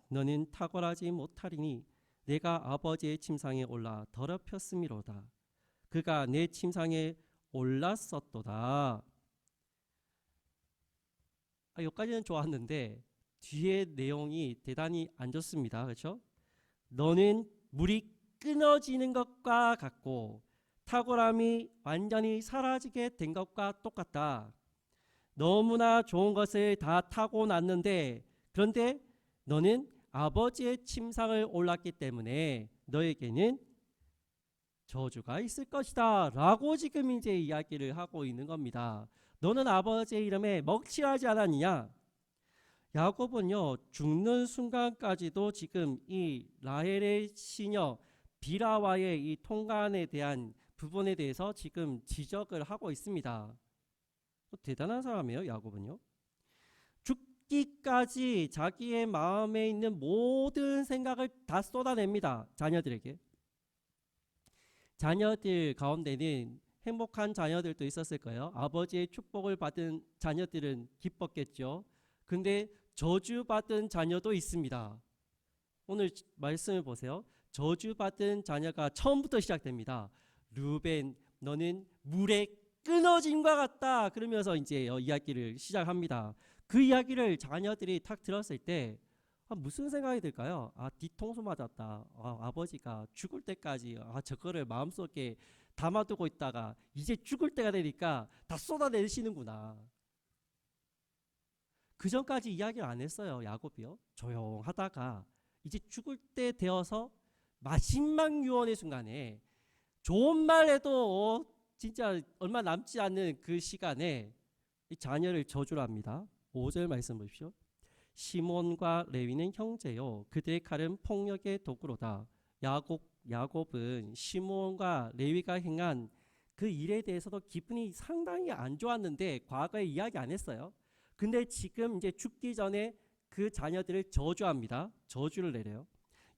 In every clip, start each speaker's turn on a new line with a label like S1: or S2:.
S1: 너는 탁월하지 못하리니 내가 아버지의 침상에 올라 더럽혔음이로다. 그가 내 침상에 올랐었도다. 여기까지는 좋았는데 뒤에 내용이 대단히 안 좋습니다. 그렇죠? 너는 물이 끊어지는 것과 같고 탁월함이 완전히 사라지게 된 것과 똑같다. 너무나 좋은 것을 다 타고났는데 그런데 너는 아버지의 침상을 올랐기 때문에 너에게는 저주가 있을 것이다 라고 지금 이제 이야기를 하고 있는 겁니다. 너는 아버지의 이름에 먹칠하지 않았느냐? 야곱은요 죽는 순간까지도 지금 이 라헬의 시녀 비라와의 이 통관에 대한 부분에 대해서 지금 지적을 하고 있습니다. 대단한 사람이에요 야곱은요. 죽기까지 자기의 마음에 있는 모든 생각을 다 쏟아냅니다. 자녀들에게. 자녀들 가운데는 행복한 자녀들도 있었을 거예요. 아버지의 축복을 받은 자녀들은 기뻤겠죠. 근데 저주받은 자녀도 있습니다. 오늘 말씀을 보세요. 저주받은 자녀가 처음부터 시작됩니다. 루벤 너는 물에 끊어짐과 같다. 그러면서 이제 이야기를 시작합니다. 그 이야기를 자녀들이 탁 들었을 때 무슨 생각이 들까요? 뒤통수 맞았다. 아버지가 죽을 때까지 저거를 마음속에 담아두고 있다가 이제 죽을 때가 되니까 다 쏟아내시는구나. 그 전까지 이야기를 안 했어요. 야곱이요. 조용하다가 이제 죽을 때 되어서 마지막 유언의 순간에 좋은 말 해도 진짜 얼마 남지 않는 그 시간에 이 자녀를 저주를 합니다. 5절 말씀 보십시오. 시몬과 레위는 형제요 그들의 칼은 폭력의 도구로다. 야곱은 시몬과 레위가 행한 그 일에 대해서도 기분이 상당히 안 좋았는데 과거에 이야기 안 했어요. 근데 지금 이제 죽기 전에 그 자녀들을 저주합니다. 저주를 내려요.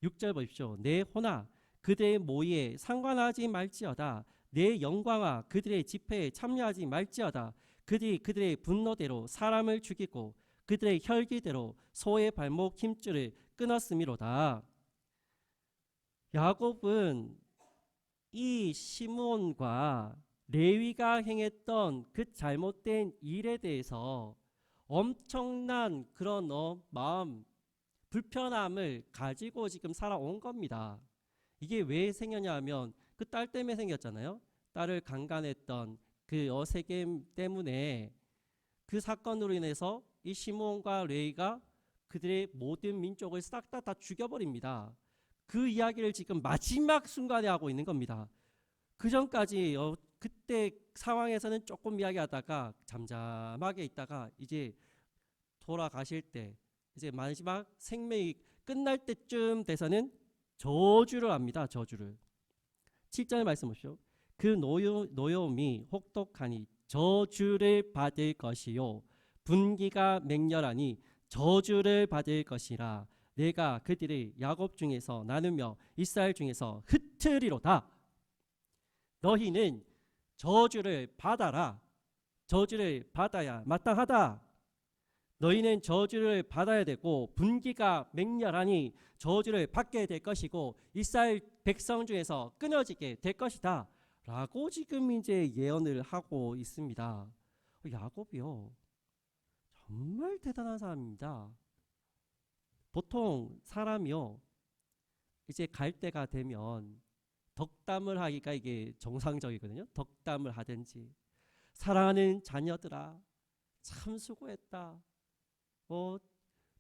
S1: 6절 보십시오. 내 호나 그들의 모의에 상관하지 말지어다. 내 영광아 그들의 집회에 참여하지 말지어다. 그들의 분노대로 사람을 죽이고 그들의 혈기대로 소의 발목 힘줄을 끊었음이로다. 야곱은 이 시몬과 레위가 행했던 그 잘못된 일에 대해서 엄청난 그런 마음 불편함을 가지고 지금 살아온 겁니다. 이게 왜 생겼냐 하면 그 딸 때문에 생겼잖아요. 딸을 강간했던 그 세겜 때문에 그 사건으로 인해서 이 시몬과 레위가 그들의 모든 민족을 싹 다 죽여버립니다. 그 이야기를 지금 마지막 순간에 하고 있는 겁니다. 그 전까지 그때 상황에서는 조금 이야기하다가 잠잠하게 있다가 이제 돌아가실 때 이제 마지막 생명이 끝날 때쯤 돼서는 저주를 합니다. 저주를. 7절 말씀 보십시오. 그 노여움이 혹독하니 저주를 받을 것이요 분기가 맹렬하니 저주를 받을 것이라. 내가 그들을 야곱 중에서 나누며 이스라엘 중에서 흩으리로다. 너희는 저주를 받아라. 저주를 받아야 마땅하다. 너희는 저주를 받아야 되고 분기가 맹렬하니 저주를 받게 될 것이고 이스라엘 백성 중에서 끊어지게 될 것이다 라고 지금 이제 예언을 하고 있습니다. 야곱이요 정말 대단한 사람입니다. 보통 사람이요 이제 갈 때가 되면 덕담을 하기가 이게 정상적이거든요. 덕담을 하든지 사랑하는 자녀들아 참 수고했다.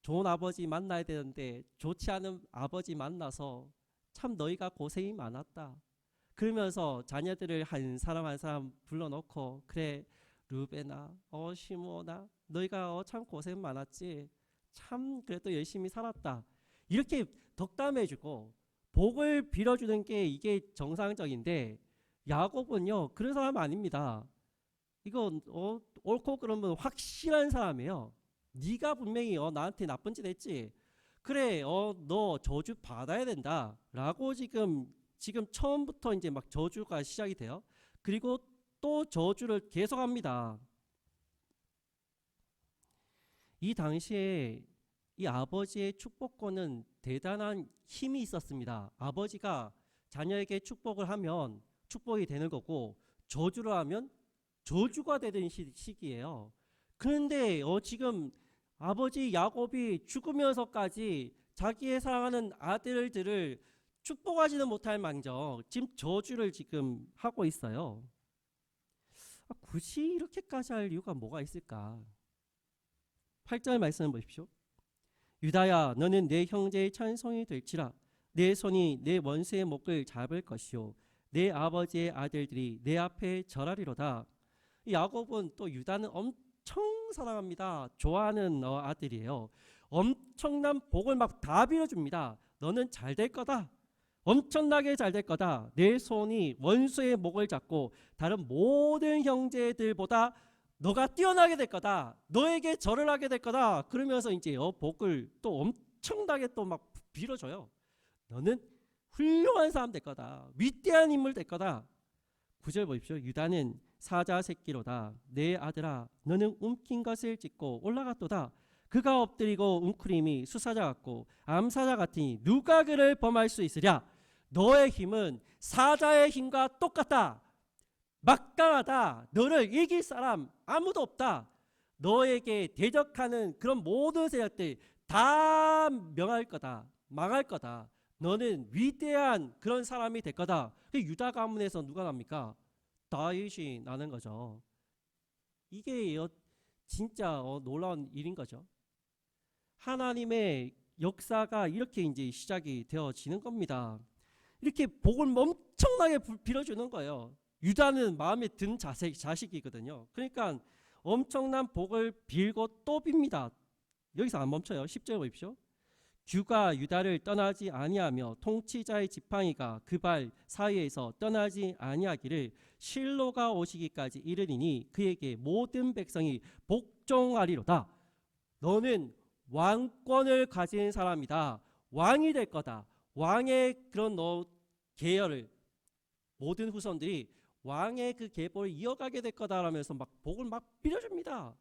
S1: 좋은 아버지 만나야 되는데 좋지 않은 아버지 만나서 참 너희가 고생이 많았다. 그러면서 자녀들을 한 사람 한 사람 불러놓고 그래 루베나 시므온아 너희가 참 고생 많았지. 참 그래도 열심히 살았다. 이렇게 덕담해주고 복을 빌어주는 게 이게 정상적인데 야곱은요 그런 사람 아닙니다. 이거 옳고 그러면 확실한 사람이에요. 네가 분명히 나한테 나쁜 짓 했지. 그래 너 저주 받아야 된다 라고 지금 처음부터 이제 막 저주가 시작이 돼요. 그리고 또 저주를 계속합니다. 이 당시에 이 아버지의 축복권은 대단한 힘이 있었습니다. 아버지가 자녀에게 축복을 하면 축복이 되는 거고 저주를 하면 저주가 되는 시기예요. 그런데 지금 아버지 야곱이 죽으면서까지 자기의 사랑하는 아들들을 축복하지는 못할 망정 지금 저주를 지금 하고 있어요. 굳이 이렇게까지 할 이유가 뭐가 있을까? 8절 말씀을 보십시오. 유다야 너는 내 형제의 찬송이 될지라 내 손이 내 원수의 목을 잡을 것이요 내 아버지의 아들들이 내 앞에 절하리로다. 이 야곱은 또 유다는 엄청 사랑합니다. 좋아하는 아들이에요. 엄청난 복을 막 다 빌어줍니다. 너는 잘 될 거다. 엄청나게 잘 될 거다. 내 손이 원수의 목을 잡고 다른 모든 형제들보다 너가 뛰어나게 될 거다. 너에게 절을 하게 될 거다. 그러면서 이제 복을 또 엄청나게 또 막 빌어줘요. 너는 훌륭한 사람 될 거다. 위대한 인물 될 거다. 9절 보십시오. 유다는 사자 새끼로다. 내 아들아 너는 움킨 것을 찢고 올라갔도다. 그가 엎드리고 웅크림이 수사자 같고 암사자 같으니 누가 그를 범할 수 있으랴. 너의 힘은 사자의 힘과 똑같다. 막강하다. 너를 이길 사람 아무도 없다. 너에게 대적하는 그런 모든 세력들 다 명할 거다. 망할 거다. 너는 위대한 그런 사람이 될 거다. 유다 가문에서 누가 납니까? 다윗이 나는 거죠. 이게 진짜 놀라운 일인 거죠. 하나님의 역사가 이렇게 이제 시작이 되어지는 겁니다. 이렇게 복을 엄청나게 빌어주는 거예요. 유다는 마음에 든 자식이거든요. 그러니까 엄청난 복을 빌고 또 빕니다. 여기서 안 멈춰요. 10절 보십시오. 주가 유다를 떠나지 아니하며 통치자의 지팡이가 그 발 사이에서 떠나지 아니하기를 실로가 오시기까지 이르리니 그에게 모든 백성이 복종하리로다. 너는 왕권을 가진 사람이다. 왕이 될 거다. 왕의 그런 계열을 모든 후손들이 왕의 그 계보를 이어가게 될 거다라면서 막 복을 막 빌어줍니다.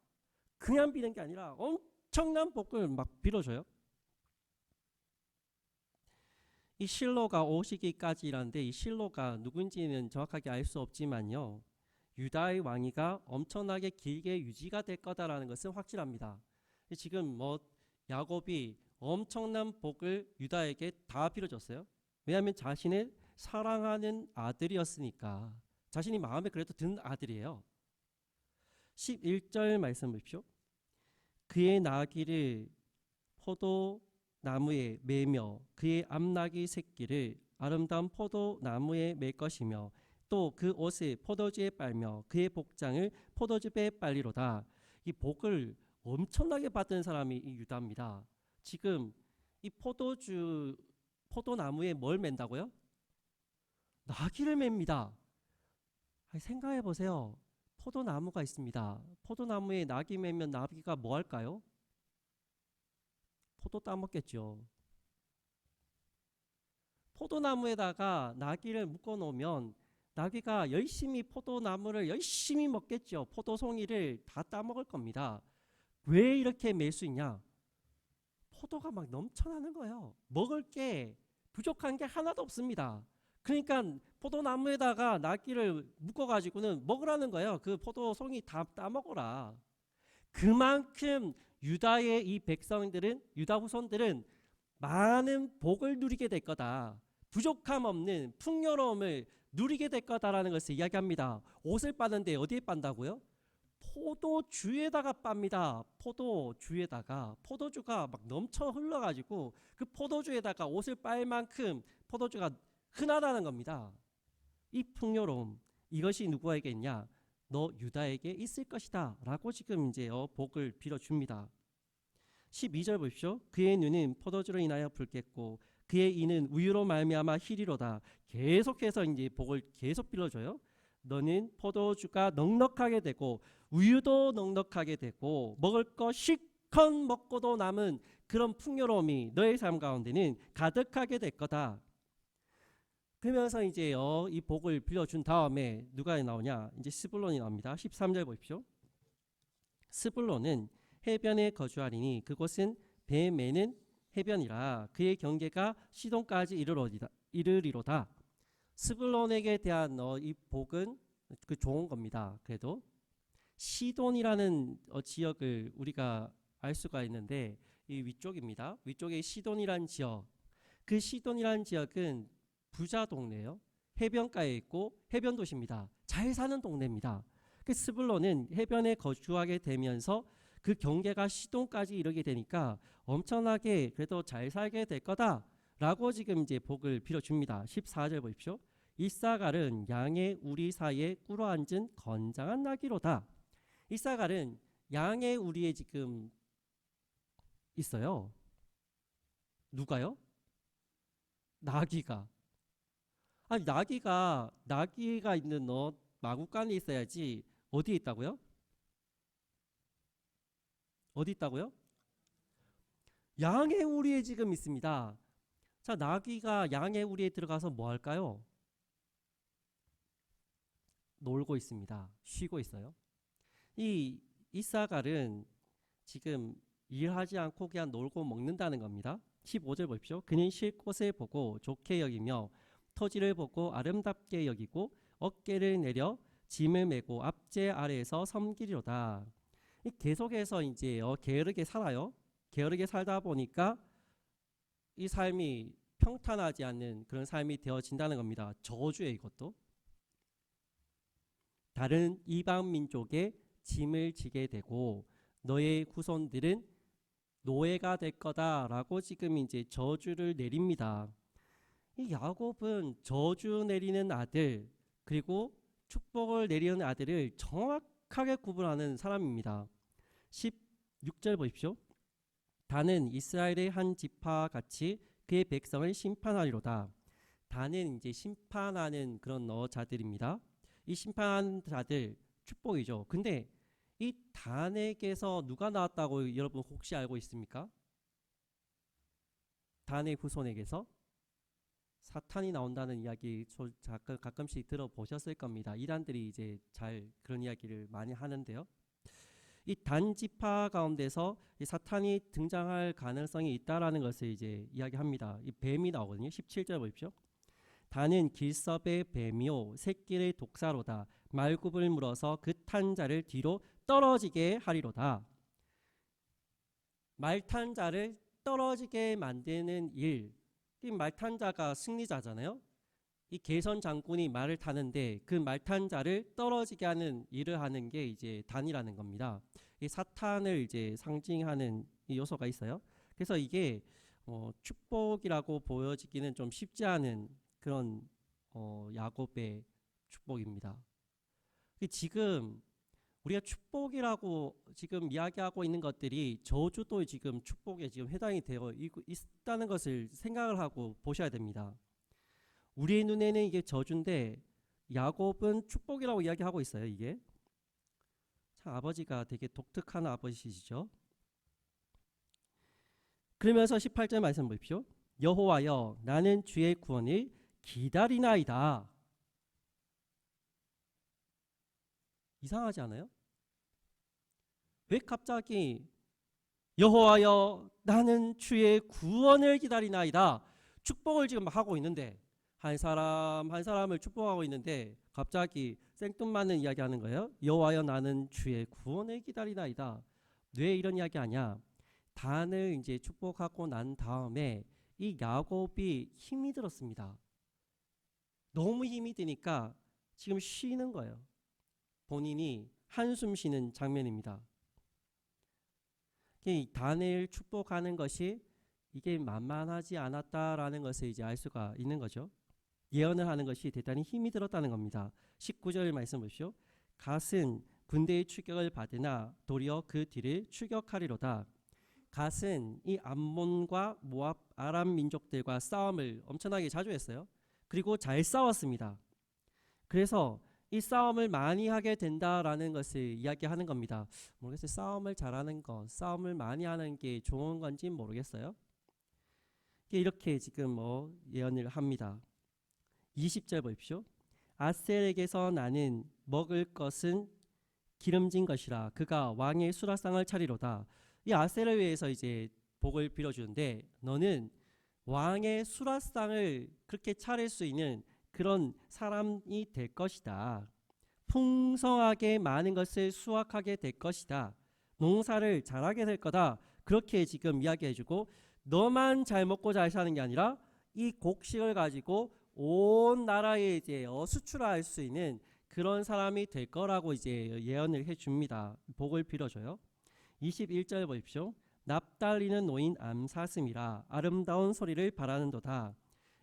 S1: 그냥 비는 게 아니라 엄청난 복을 막 빌어줘요. 이 실로가 오시기까지라는데 이 실로가 누군지는 정확하게 알 수 없지만요. 유다의 왕위가 엄청나게 길게 유지가 될 거다라는 것은 확실합니다. 지금 야곱이 엄청난 복을 유다에게 다 빌어줬어요. 왜냐하면 자신의 사랑하는 아들이었으니까. 자신이 마음에 그래도 든 아들이에요. 11절 말씀 보십시오. 그의 나귀를 포도나무에 매며 그의 암나귀 새끼를 아름다운 포도나무에 맬 것이며 또 그 옷을 포도주에 빨며 그의 복장을 포도즙에 빨리로다. 이 복을 엄청나게 받은 사람이 이 유다입니다. 지금 이 포도나무에 뭘 맨다고요? 나귀를 맵니다. 생각해 보세요. 포도나무가 있습니다. 포도나무에 나귀 매면 나귀가 뭐 할까요? 포도 따먹겠죠. 포도나무에다가 나귀를 묶어 놓으면 나귀가 열심히 포도나무를 열심히 먹겠죠. 포도송이를 다 따먹을 겁니다. 왜 이렇게 맬 수 있냐? 포도가 막 넘쳐나는 거예요. 먹을 게 부족한 게 하나도 없습니다. 그러니까 포도나무에다가 나귀를 묶어가지고는 먹으라는 거예요. 그 포도송이 다 따먹어라. 그만큼 유다의 이 백성들은, 유다 후손들은 많은 복을 누리게 될 거다. 부족함 없는 풍요로움을 누리게 될 거다라는 것을 이야기합니다. 옷을 빠는데 어디에 빤다고요? 포도주에다가 빱니다. 포도주에다가 포도주가 막 넘쳐 흘러가지고 그 포도주에다가 옷을 빨 만큼 포도주가 흔하다는 겁니다. 이 풍요로움, 이것이 누구에게 있냐? 너 유다에게 있을 것이다 라고 지금 이제 복을 빌어줍니다. 12절 보십시오. 그의 눈은 포도주로 인하여 붉겠고 그의 이는 우유로 말미암아 희리로다. 계속해서 이제 복을 계속 빌어줘요. 너는 포도주가 넉넉하게 되고 우유도 넉넉하게 되고 먹을 거 실컷 먹고도 남은 그런 풍요로움이 너의 삶 가운데는 가득하게 될 거다. 그러면서 이제 이 복을 빌어준 다음에 누가 나오냐? 이제 스불론이 나옵니다. 13절 보십시오. 스불론은 해변에 거주하리니 그곳은 뱀에는 해변이라 그의 경계가 시돈까지 이르리로다. 스불론에게 대한 이 복은 그 좋은 겁니다. 그래도 시돈이라는 지역을 우리가 알 수가 있는데 이 위쪽입니다. 위쪽에 시돈이라는 지역. 그 시돈이라는 지역은 부자 동네예요. 해변가에 있고 해변 도시입니다. 잘 사는 동네입니다. 그 스불론은 해변에 거주하게 되면서 그 경계가 시돈까지 이르게 되니까 엄청나게 그래도 잘 살게 될 거다라고 지금 이제 복을 빌어줍니다. 14절 보십시오. 이사갈은 양의 우리 사이에 꿇어앉은 건장한 나귀로다. 이사갈은 양의 우리에 지금 있어요. 누가요? 나귀가. 아니 나귀가 있는 마구간에 있어야지. 어디에 있다고요? 어디 있다고요? 양의 우리에 지금 있습니다. 자, 나귀가 양의 우리에 들어가서 뭐 할까요? 놀고 있습니다. 쉬고 있어요. 이 이사갈은 지금 일하지 않고 그냥 놀고 먹는다는 겁니다. 15절 보십시오. 그는 쉴 곳을 보고 좋게 여기며 토지를 보고 아름답게 여기고 어깨를 내려 짐을 메고 앞제 아래에서 섬기리로다. 계속해서 이제 게으르게 살아요. 게으르게 살다 보니까 이 삶이 평탄하지 않는 그런 삶이 되어진다는 겁니다. 저주에 이것도. 다른 이방 민족의 짐을 지게 되고 너의 후손들은 노예가 될 거다라고 지금 이제 저주를 내립니다. 이 야곱은 저주 내리는 아들 그리고 축복을 내리는 아들을 정확하게 구분하는 사람입니다. 16절 보십시오. 다는 이스라엘의 한 지파 같이 그의 백성을 심판하리로다. 다는 이제 심판하는 그런 자들입니다. 이 심판하는 자들 축복이죠. 근데 이 단에게서 누가 나왔다고 여러분 혹시 알고 있습니까? 단의 후손에게서 사탄이 나온다는 이야기 가끔씩 들어보셨을 겁니다. 이단들이 이제 잘 그런 이야기를 많이 하는데요. 이 단지파 가운데서 이 사탄이 등장할 가능성이 있다라는 것을 이제 이야기합니다. 이 뱀이 나오거든요. 17절 보십시오. 단은 길섭의 뱀이요 새끼의 독사로다. 말굽을 물어서 그 탄 자를 뒤로 떨어지게 하리로다. 말탄 자를 떨어지게 만드는 일. 이 말탄 자가 승리자잖아요. 이 개선 장군이 말을 타는데 그 말탄 자를 떨어지게 하는 일을 하는 게 이제 단이라는 겁니다. 이 사탄을 이제 상징하는 이 요소가 있어요. 그래서 이게 축복이라고 보여지기는 좀 쉽지 않은 그런 야곱의 축복입니다. 지금 우리가 축복이라고 지금 이야기하고 있는 것들이 저주도 지금 축복에 지금 해당이 되어 있다는 것을 생각을 하고 보셔야 됩니다. 우리의 눈에는 이게 저주인데 야곱은 축복이라고 이야기하고 있어요. 이게 참 아버지가 되게 독특한 아버지시죠. 그러면서 18절 말씀 보십시오. 여호와여 나는 주의 구원을 기다리나이다. 이상하지 않아요? 왜 갑자기 여호와여 나는 주의 구원을 기다리나이다. 축복을 지금 하고 있는데 한 사람 한 사람을 축복하고 있는데 갑자기 생뚱맞는 이야기하는 거예요. 여호와여 나는 주의 구원을 기다리나이다. 왜 이런 이야기하냐? 단을 이제 축복하고 난 다음에 이 야곱이 힘이 들었습니다. 너무 힘이 드니까 지금 쉬는 거예요. 본인이 한숨 쉬는 장면입니다. 단을 축복하는 것이 이게 만만하지 않았다라는 것을 이제 알 수가 있는 거죠. 예언을 하는 것이 대단히 힘이 들었다는 겁니다. 19절 말씀 보십시오. 갓은 군대의 추격을 받으나 도리어 그 뒤를 추격하리로다. 갓은 이 암몬과 모압 아람 민족들과 싸움을 엄청나게 자주 했어요. 그리고 잘 싸웠습니다. 그래서 이 싸움을 많이 하게 된다라는 것을 이야기하는 겁니다. 모르겠어요. 싸움을 잘하는 거, 싸움을 많이 하는 게 좋은 건지 모르겠어요. 이렇게 지금 예언을 합니다. 20절 보십시오. 아셀에게서 나는 먹을 것은 기름진 것이라 그가 왕의 수라상을 차리로다. 이 아셀을 위해서 이제 복을 빌어주는데 너는 왕의 수라상을 그렇게 차릴 수 있는 그런 사람이 될 것이다. 풍성하게 많은 것을 수확하게 될 것이다. 농사를 잘하게 될 거다. 그렇게 지금 이야기해주고 너만 잘 먹고 잘 사는 게 아니라 이 곡식을 가지고 온 나라에 이제 수출할 수 있는 그런 사람이 될 거라고 이제 예언을 해줍니다. 복을 빌어줘요. 21절 보십시오. 납달리는 노인 암사슴이라 아름다운 소리를 바라는도다.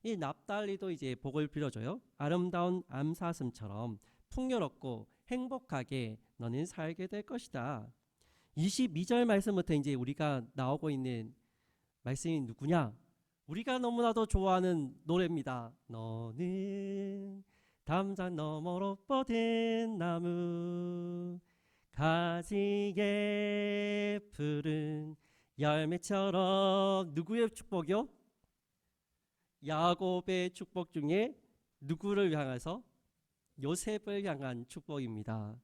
S1: 이 납달리도 이제 복을 빌어줘요. 아름다운 암사슴처럼 풍요롭고 행복하게 너는 살게 될 것이다. 22절 말씀부터 이제 우리가 나오고 있는 말씀이 누구냐? 우리가 너무나도 좋아하는 노래입니다. 너는 담장 너머로 뻗은 나무 가지에 푸른 열매처럼. 누구의 축복이요? 야곱의 축복 중에 누구를 향해서? 요셉을 향한 축복입니다.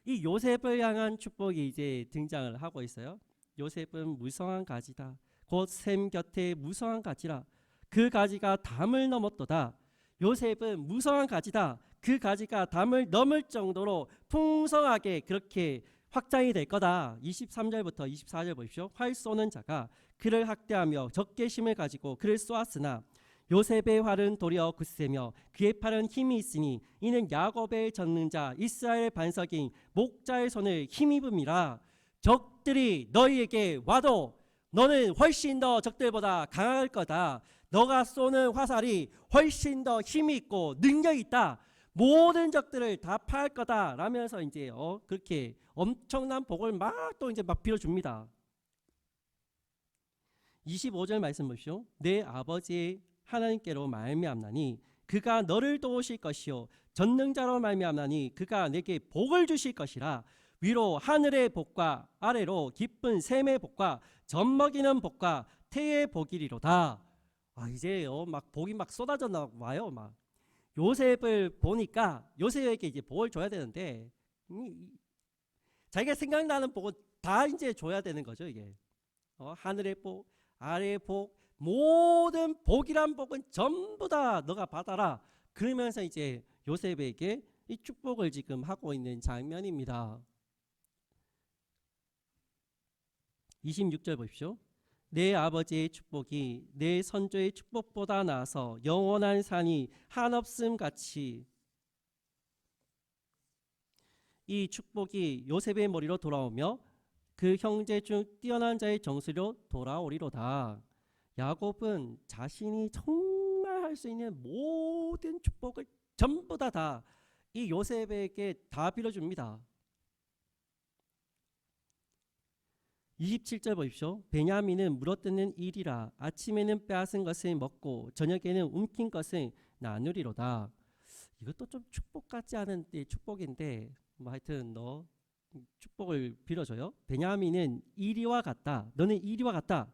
S1: 이 요셉을 향한 축복이 이제 등장을 하고 있어요. 요셉은 무성한 가지다. 곧 샘 곁에 무성한 가지라. 그 가지가 담을 넘었도다. 요셉은 무성한 가지다. 그 가지가 담을 넘을 정도로 풍성하게 그렇게 확장이 될 거다. 23절부터 24절 보십시오. 활 쏘는 자가 그를 학대하며 적개심을 가지고 그를 쏘았으나 요셉의 활은 도리어 굳세며 그의 팔은 힘이 있으니 이는 야곱의 전능자 이스라엘의 반석인 목자의 손을 힘입음이라. 적들이 너희에게 와도 너는 훨씬 더 적들보다 강할 거다. 너가 쏘는 화살이 훨씬 더 힘이 있고 능력이 있다. 모든 적들을 다 파할 거다. 라면서 이제 그렇게 엄청난 복을 막 또 이제 막 빌어줍니다. 25절 말씀 보시오. 내 아버지의 하나님께로 말미암나니 그가 너를 도우실 것이요 전능자로 말미암나니 그가 내게 복을 주실 것이라. 위로 하늘의 복과 아래로 깊은 샘의 복과 젖먹이는 복과 태의 복이리로다. 이제 막 복이 막 쏟아져 나와요. 막 요셉을 보니까 요셉에게 이제 복을 줘야 되는데 자기가 생각나는 복은 다 이제 줘야 되는 거죠. 이게 하늘의 복, 아래의 복, 모든 복이란 복은 전부 다 너가 받아라. 그러면서 이제 요셉에게 이 축복을 지금 하고 있는 장면입니다. 26절 보십시오. 내 아버지의 축복이 내 선조의 축복보다 나아서 영원한 산이 한없음 같이 이 축복이 요셉의 머리로 돌아오며 그 형제 중 뛰어난 자의 정수리로 돌아오리로다. 야곱은 자신이 정말 할 수 있는 모든 축복을 전부 다 이 요셉에게 다 빌어줍니다. 27절 보십시오. 베냐민은 물어뜯는 일이라 아침에는 빼앗은 것을 먹고 저녁에는 움킨 것을 나누리로다. 이것도 좀 축복 같지 않은 축복인데 하여튼 너 축복을 빌어줘요. 베냐민은 이리와 같다. 너는 이리와 같다.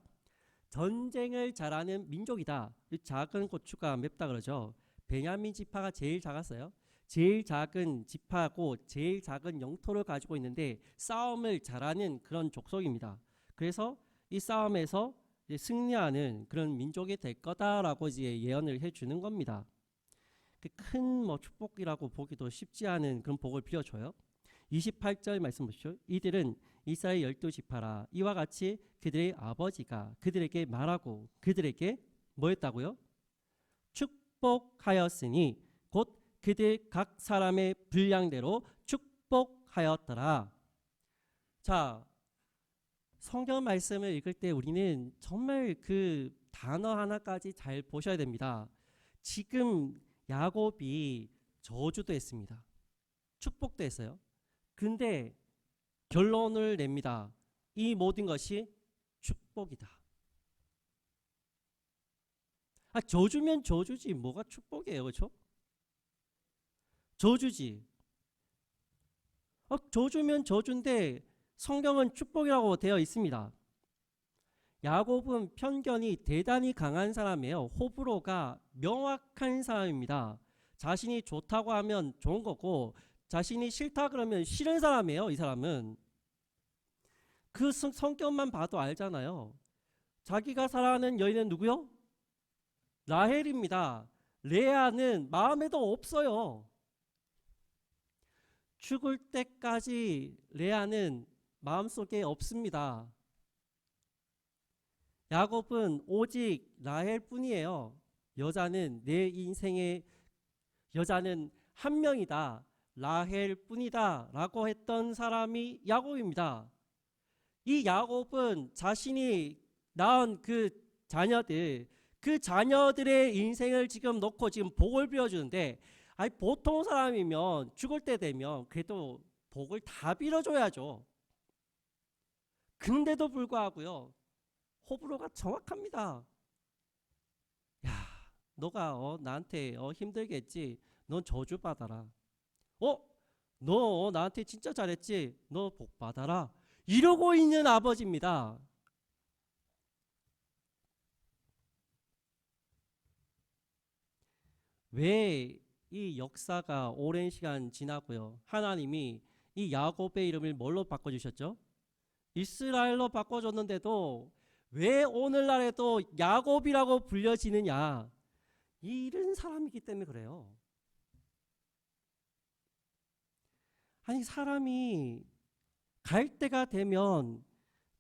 S1: 전쟁을 잘하는 민족이다. 작은 고추가 맵다 그러죠. 베냐민 지파가 제일 작았어요. 제일 작은 지파고 제일 작은 영토를 가지고 있는데 싸움을 잘하는 그런 족속입니다. 그래서 이 싸움에서 이제 승리하는 그런 민족이 될 거다라고 이제 예언을 해주는 겁니다. 큰 축복이라고 보기도 쉽지 않은 그런 복을 빌어줘요. 28절 말씀 보시죠. 이들은 이스라엘 12지파라. 이와 같이 그들의 아버지가 그들에게 말하고 그들에게 뭐 했다고요? 축복하였으니 곧 그들 각 사람의 분량대로 축복하였더라. 자, 성경 말씀을 읽을 때 우리는 정말 그 단어 하나까지 잘 보셔야 됩니다. 지금 야곱이 저주도 했습니다. 축복도 했어요. 근데 결론을 냅니다. 이 모든 것이 축복이다. 저주면 저주지 뭐가 축복이에요, 그렇죠? 저주지. 저주면 저주인데 성경은 축복이라고 되어 있습니다. 야곱은 편견이 대단히 강한 사람이에요. 호불호가 명확한 사람입니다. 자신이 좋다고 하면 좋은 거고 자신이 싫다 그러면 싫은 사람이에요. 이 사람은 그 성격만 봐도 알잖아요. 자기가 사랑하는 여인은 누구요? 라헬입니다. 레아는 마음에도 없어요. 죽을 때까지 레아는 마음속에 없습니다. 야곱은 오직 라헬뿐이에요. 여자는 내 인생의 여자는 한 명이다. 라헬뿐이다 라고 했던 사람이 야곱입니다. 이 야곱은 자신이 낳은 그 자녀들의 인생을 지금 놓고 지금 복을 빌어주는데, 아니 보통 사람이면 죽을 때 되면 그래도 복을 다 빌어줘야죠. 근데도 불구하고요, 호불호가 정확합니다. 야, 너가 나한테 힘들겠지. 넌 저주 받아라. 너 나한테 진짜 잘했지. 너 복 받아라. 이러고 있는 아버지입니다. 왜 이 역사가 오랜 시간 지나고요, 하나님이 이 야곱의 이름을 뭘로 바꿔주셨죠? 이스라엘로 바꿔줬는데도 왜 오늘날에도 야곱이라고 불려지느냐? 이런 사람이기 때문에 그래요. 아니 사람이 갈 때가 되면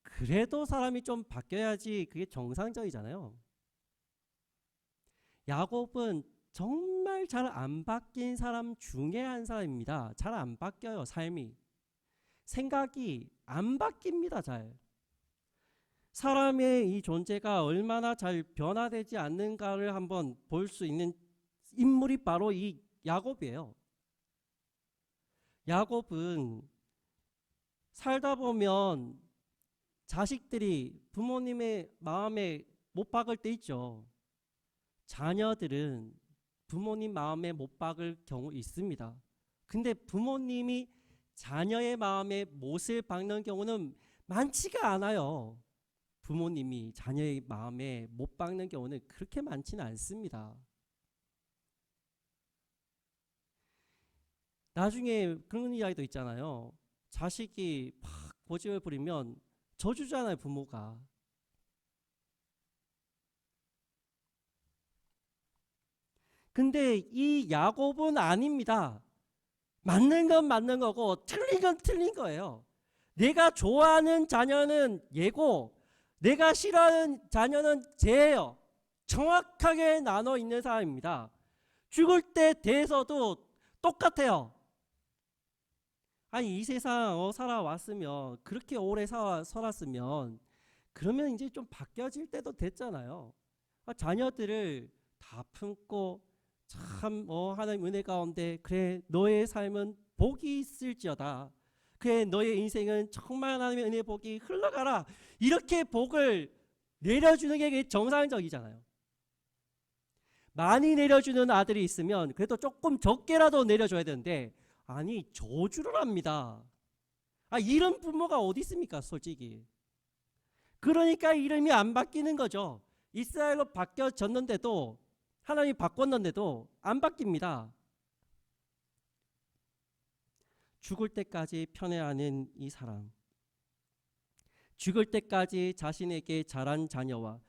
S1: 그래도 사람이 좀 바뀌어야지 그게 정상적이잖아요. 야곱은 정말 잘 안 바뀐 사람 중에 한 사람입니다. 잘 안 바뀌어요. 삶이. 생각이 안 바뀝니다. 잘. 사람의 이 존재가 얼마나 잘 변화되지 않는가를 한번 볼 수 있는 인물이 바로 이 야곱이에요. 야곱은 살다 보면 자식들이 부모님의 마음에 못 박을 때 있죠. 자녀들은 부모님 마음에 못 박을 경우 있습니다. 근데 부모님이 자녀의 마음에 못을 박는 경우는 많지가 않아요. 부모님이 자녀의 마음에 못 박는 경우는 그렇게 많지는 않습니다. 나중에 그런 이야기도 있잖아요. 자식이 막 고집을 부리면 저주잖아요, 부모가. 근데 이 야곱은 아닙니다. 맞는 건 맞는 거고 틀린 건 틀린 거예요. 내가 좋아하는 자녀는 얘고 내가 싫어하는 자녀는 쟤예요. 정확하게 나눠 있는 사람입니다. 죽을 때 돼서도 똑같아요. 아니 이 세상 살아왔으면, 그렇게 오래 살았으면 그러면 이제 좀 바뀌어질 때도 됐잖아요. 자녀들을 다 품고 참 하나님 은혜 가운데, 그래 너의 삶은 복이 있을지어다, 그래 너의 인생은 정말 하나님의 은혜 복이 흘러가라, 이렇게 복을 내려주는 게 정상적이잖아요. 많이 내려주는 아들이 있으면 그래도 조금 적게라도 내려줘야 되는데, 아니 저주를 합니다. 이런 부모가 어디 있습니까 솔직히. 그러니까 이름이 안 바뀌는 거죠. 이스라엘로 바뀌어졌는데도, 하나님이 바꿨는데도 안 바뀝니다. 죽을 때까지 편애하는 이 사람, 죽을 때까지 자신에게 잘한 자녀와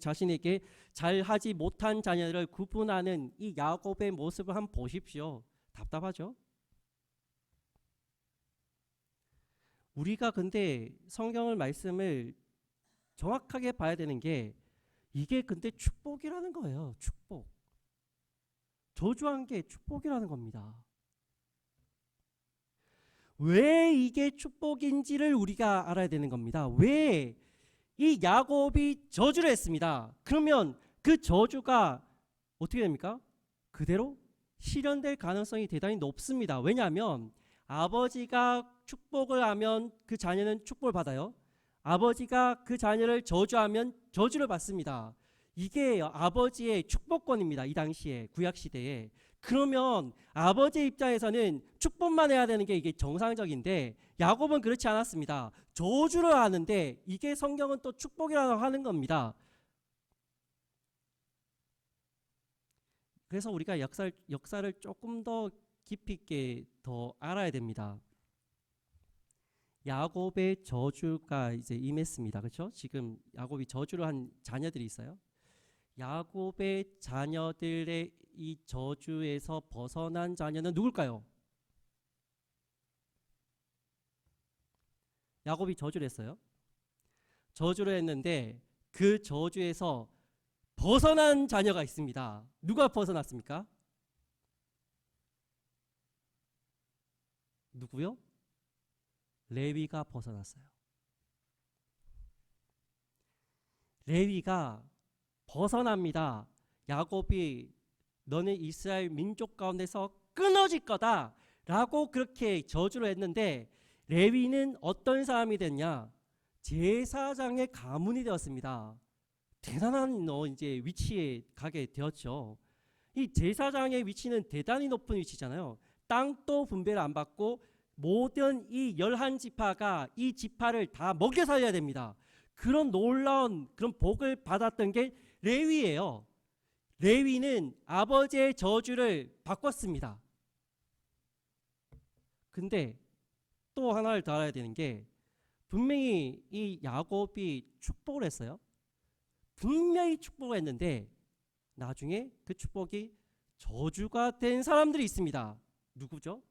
S1: 자신에게 잘하지 못한 자녀를 구분하는 이 야곱의 모습을 한번 보십시오. 답답하죠? 우리가 근데 성경을 말씀을 정확하게 봐야 되는 게, 이게 근데 축복이라는 거예요. 축복. 저주한 게 축복이라는 겁니다. 왜 이게 축복인지를 우리가 알아야 되는 겁니다. 왜 이 야곱이 저주를 했습니다. 그러면 그 저주가 어떻게 됩니까? 그대로 실현될 가능성이 대단히 높습니다. 왜냐하면 아버지가 축복을 하면 그 자녀는 축복을 받아요. 아버지가 그 자녀를 저주하면 저주를 받습니다. 이게 아버지의 축복권입니다. 이 당시에 구약시대에. 그러면 아버지 입장에서는 축복만 해야 되는 게 이게 정상적인데, 야곱은 그렇지 않았습니다. 저주를 하는데, 이게 성경은 또 축복이라고 하는 겁니다. 그래서 우리가 역사를 조금 더 깊이 있게 더 알아야 됩니다. 야곱의 저주가 이제 임했습니다. 그렇죠? 지금 야곱이 저주를 한 자녀들이 있어요. 야곱의 자녀들의 이 저주에서 벗어난 자녀는 누굴까요? 야곱이 저주를 했어요. 저주를 했는데 그 저주에서 벗어난 자녀가 있습니다. 누가 벗어났습니까? 누구요? 레위가 벗어났어요. 레위가 벗어납니다. 야곱이 너는 이스라엘 민족 가운데서 끊어질 거다 라고 그렇게 저주를 했는데, 레위는 어떤 사람이 됐냐? 제사장의 가문이 되었습니다. 대단한 이제 위치에 가게 되었죠. 이 제사장의 위치는 대단히 높은 위치잖아요. 땅도 분배를 안 받고 모든 이 11지파가 이 지파를 다 먹여 살려야 됩니다. 그런 놀라운 그런 복을 받았던 게 레위예요. 레위는 아버지의 저주를 바꿨습니다. 근데 또 하나를 더 알아야 되는 게, 분명히 이 야곱이 축복을 했어요. 분명히 축복을 했는데 나중에 그 축복이 저주가 된 사람들이 있습니다. 누구죠?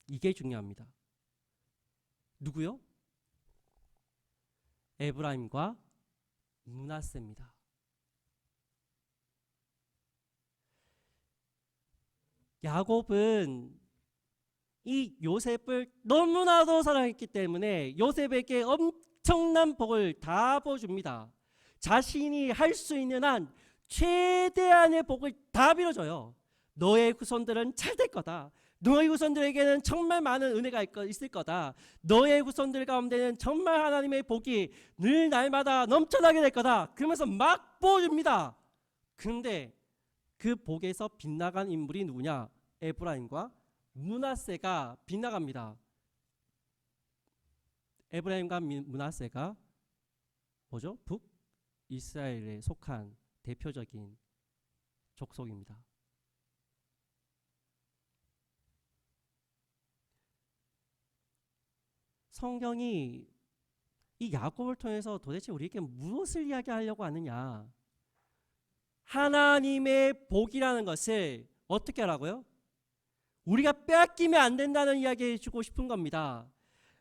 S1: 이게 중요합니다. 누구요? 에브라임과 므낫세입니다. 야곱은 이 요셉을 너무나도 사랑했기 때문에 요셉에게 엄청난 복을 다 부어줍니다. 자신이 할 수 있는 한 최대한의 복을 다 빌어줘요. 너의 후손들은 잘 될 거다. 너의 후손들에게는 정말 많은 은혜가 있을 거다. 너의 후손들 가운데는 정말 하나님의 복이 늘 날마다 넘쳐나게 될 거다. 그러면서 막 부어줍니다. 그런데 그 복에서 빗나간 인물이 누구냐? 에브라임과 므낫세가 빗나갑니다. 에브라임과 므낫세가 뭐죠? 북이스라엘에 속한 대표적인 족속입니다. 성경이 이 야곱을 통해서 도대체 우리에게 무엇을 이야기하려고 하느냐? 하나님의 복이라는 것을 어떻게 하라고요? 우리가 빼앗기면 안 된다는 이야기 해주고 싶은 겁니다.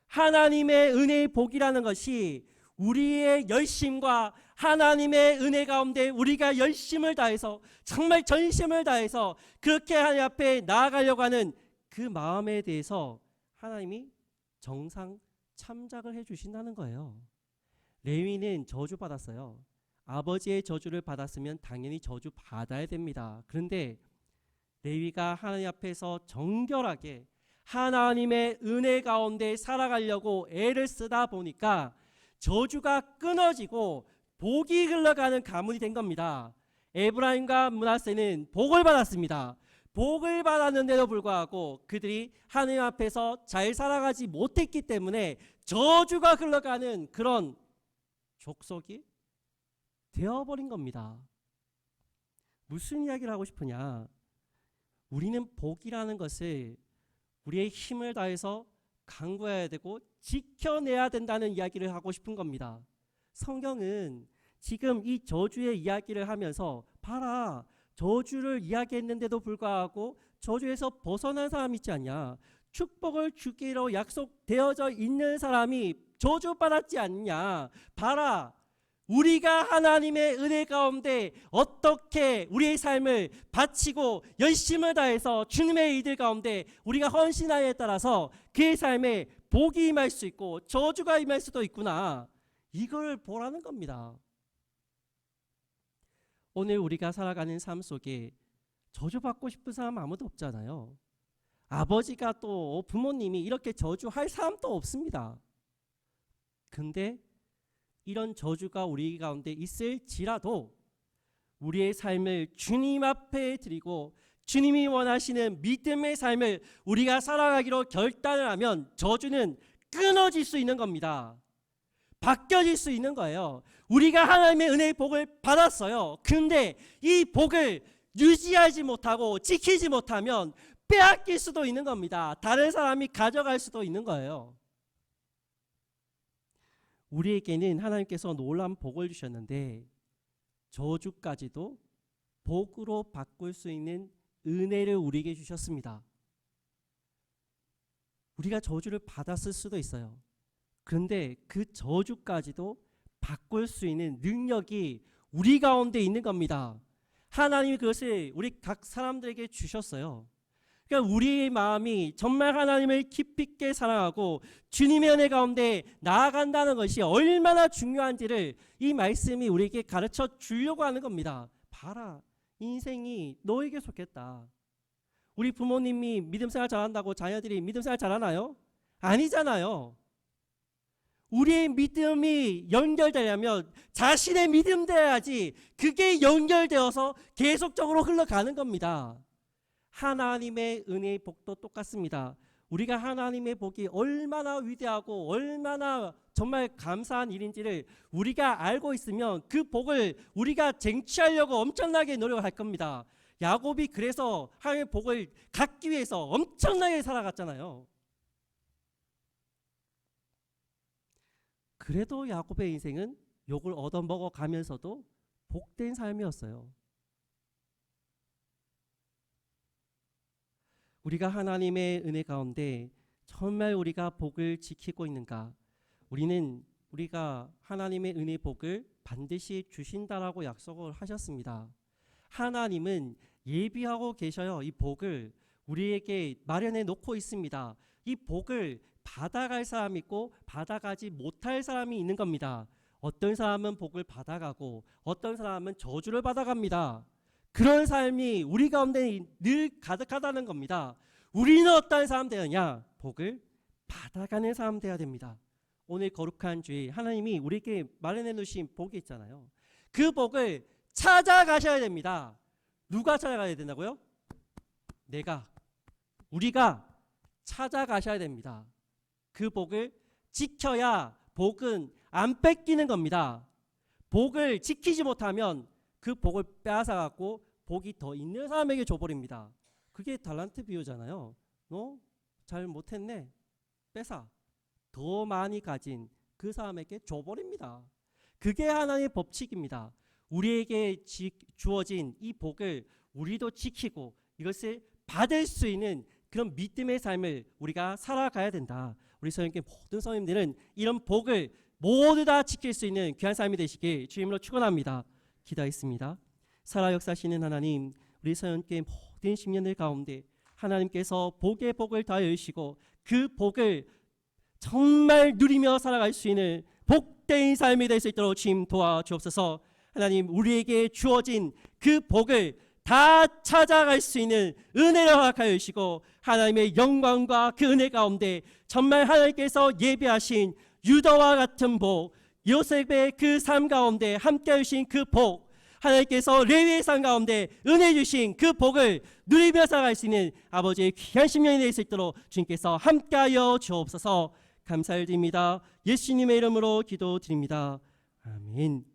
S1: 하나님의 은혜의 복이라는 것이 우리의 열심과 하나님의 은혜 가운데 우리가 열심을 다해서, 정말 전심을 다해서 그렇게 하나님 앞에 나아가려고 하는 그 마음에 대해서 하나님이 정상 참작을 해주신다는 거예요. 레위는 저주받았어요. 아버지의 저주를 받았으면 당연히 저주 받아야 됩니다. 그런데 레위가 하나님 앞에서 정결하게 하나님의 은혜 가운데 살아가려고 애를 쓰다 보니까 저주가 끊어지고 복이 흘러가는 가문이 된 겁니다. 에브라임과 므낫세는 복을 받았습니다. 복을 받았는데도 불구하고 그들이 하나님 앞에서 잘 살아가지 못했기 때문에 저주가 흘러가는 그런 족속이 되어버린 겁니다. 무슨 이야기를 하고 싶으냐? 우리는 복이라는 것을 우리의 힘을 다해서 강구해야 되고 지켜내야 된다는 이야기를 하고 싶은 겁니다. 성경은 지금 이 저주의 이야기를 하면서, 봐라, 저주를 이야기했는데도 불구하고 저주에서 벗어난 사람 있지 않냐? 축복을 주기로 약속되어져 있는 사람이 저주받았지 않냐? 봐라, 우리가 하나님의 은혜 가운데 어떻게 우리의 삶을 바치고 열심을 다해서 주님의 일들 가운데 우리가 헌신하에 따라서 그의 삶에 복이 임할 수 있고 저주가 임할 수도 있구나. 이걸 보라는 겁니다. 오늘 우리가 살아가는 삶 속에 저주받고 싶은 사람 아무도 없잖아요. 아버지가 또 부모님이 이렇게 저주할 사람도 없습니다. 근데 이런 저주가 우리 가운데 있을지라도 우리의 삶을 주님 앞에 드리고 주님이 원하시는 믿음의 삶을 우리가 살아가기로 결단을 하면 저주는 끊어질 수 있는 겁니다. 바뀌어질 수 있는 거예요. 우리가 하나님의 은혜의 복을 받았어요. 근데 이 복을 유지하지 못하고 지키지 못하면 빼앗길 수도 있는 겁니다. 다른 사람이 가져갈 수도 있는 거예요. 우리에게는 하나님께서 놀라운 복을 주셨는데 저주까지도 복으로 바꿀 수 있는 은혜를 우리에게 주셨습니다. 우리가 저주를 받았을 수도 있어요. 그런데 그 저주까지도 바꿀 수 있는 능력이 우리 가운데 있는 겁니다. 하나님이 그것을 우리 각 사람들에게 주셨어요. 그러니까 우리의 마음이 정말 하나님을 깊이 있게 사랑하고 주님의 은혜 가운데 나아간다는 것이 얼마나 중요한지를 이 말씀이 우리에게 가르쳐 주려고 하는 겁니다. 봐라, 인생이 너에게 속했다. 우리 부모님이 믿음 생활 잘한다고 자녀들이 믿음 생활 잘하나요? 아니잖아요. 우리의 믿음이 연결되려면 자신의 믿음 돼야지 그게 연결되어서 계속적으로 흘러가는 겁니다. 하나님의 은혜의 복도 똑같습니다. 우리가 하나님의 복이 얼마나 위대하고 얼마나 정말 감사한 일인지를 우리가 알고 있으면 그 복을 우리가 쟁취하려고 엄청나게 노력할 겁니다. 야곱이 그래서 하나님의 복을 갖기 위해서 엄청나게 살아갔잖아요. 그래도 야곱의 인생은 욕을 얻어먹어 가면서도 복된 삶이었어요. 우리가 하나님의 은혜 가운데 정말 우리가 복을 지키고 있는가? 우리가 하나님의 은혜 복을 반드시 주신다라고 약속을 하셨습니다. 하나님은 예비하고 계셔요. 이 복을 우리에게 마련해 놓고 있습니다. 이 복을 받아갈 사람이 있고 받아가지 못할 사람이 있는 겁니다. 어떤 사람은 복을 받아가고 어떤 사람은 저주를 받아갑니다. 그런 삶이 우리 가운데 늘 가득하다는 겁니다. 우리는 어떤 사람 되느냐? 복을 받아가는 사람 되어야 됩니다. 오늘 거룩한 주일 하나님이 우리에게 마련해 놓으신 복이 있잖아요. 그 복을 찾아가셔야 됩니다. 누가 찾아가야 된다고요? 우리가 찾아가셔야 됩니다. 그 복을 지켜야 복은 안 뺏기는 겁니다. 복을 지키지 못하면 그 복을 빼앗아갖고 복이 더 있는 사람에게 줘버립니다. 그게 달란트 비유잖아요. 너 잘 못했네. 뺏어. 더 많이 가진 그 사람에게 줘버립니다. 그게 하나님의 법칙입니다. 우리에게 주어진 이 복을 우리도 지키고 이것을 받을 수 있는 그런 믿음의 삶을 우리가 살아가야 된다. 우리 성령께 모든 성님들은 이런 복을 모두 다 지킬 수 있는 귀한 삶이 되시길 주님으로 축원합니다. 기도하겠습니다. 살아 역사하시는 하나님, 우리 성령께 모든 심령들 가운데 하나님께서 복의 복을 더하여 주시고 그 복을 정말 누리며 살아갈 수 있는 복된 삶이 될 수 있도록 주님 도와주옵소서. 하나님, 우리에게 주어진 그 복을 다 찾아갈 수 있는 은혜를 허락하여 주시고 하나님의 영광과 그 은혜 가운데 정말 하나님께서 예비하신 유다와 같은 복, 요셉의 그 삶 가운데 함께 하신 그 복, 하나님께서 레위의 삶 가운데 은혜 주신 그 복을 누리며 살아갈 수 있는 아버지의 귀한 심령이 될 수 있도록 주님께서 함께하여 주옵소서. 감사를 드립니다. 예수님의 이름으로 기도드립니다. 아멘.